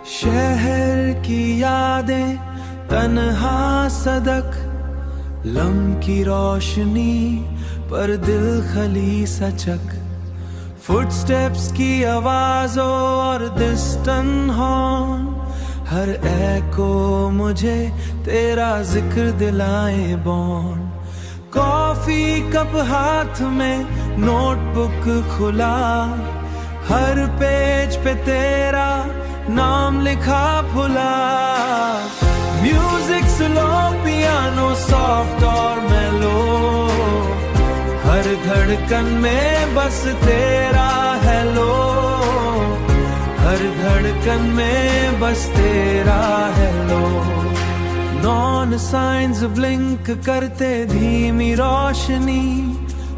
शहर की यादें तन्हा सदक, लम की रोशनी पर दिल खली सचक, फुटस्टेप्स की आवाजों और डिस्टेंट हॉर्न, हर एको मुझे तेरा जिक्र दिलाए बॉर्न। कॉफी कप हाथ में, नोटबुक खुला, हर पेज पे तेरा नाम लिखा फुला। म्यूजिक स्लो, पियानो सॉफ्ट और मेलो, हर धड़कन में बस तेरा हेलो, हर धड़कन में बस तेरा हेलो। नॉन साइंस ब्लिंक करते धीमी रोशनी,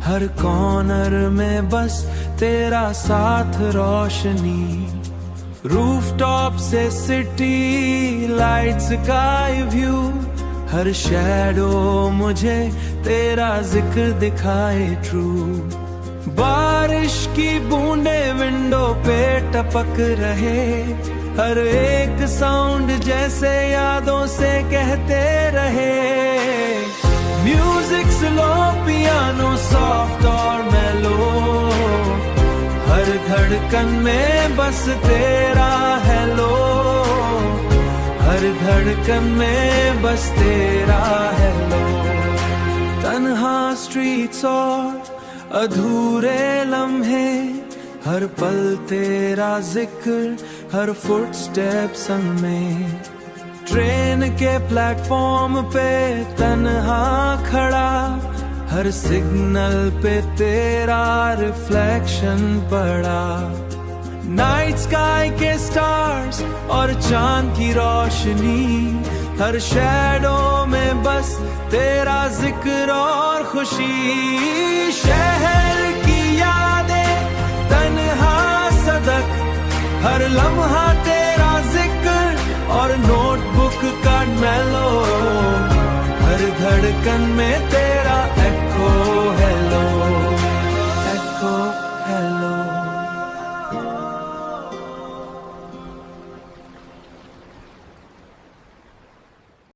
हर कॉर्नर में बस तेरा साथ रोशनी। रूफटॉप से सिटी लाइट्स का व्यू, हर शैडो मुझे तेरा जिक्र दिखाए ट्रू। बारिश की बूंदे विंडो पे टपक रहे, हर एक साउंड जैसे यादों से कहते रहे। म्यूजिक स्लो, पियानो सॉफ्ट और मेलो, हर धड़कन में बस तेरा हेलो, हर धड़कन में बस तेरा हेलो। तन्हा स्ट्रीट्स और अधूरे लम्हे, हर पल तेरा जिक्र, हर फुटस्टेप संग में। ट्रेन के प्लेटफॉर्म पे तन्हा खड़ा, हर सिग्नल पे तेरा रिफ्लेक्शन पड़ा। नाइट स्काई के स्टार्स और चांद की रोशनी, हर शैडो में बस तेरा जिक्र और खुशी। शहर की यादें तन्हा सदक, हर लम्हा तेरा जिक्र और नोटबुक का मेलो, हर धड़कन में तेरा एको।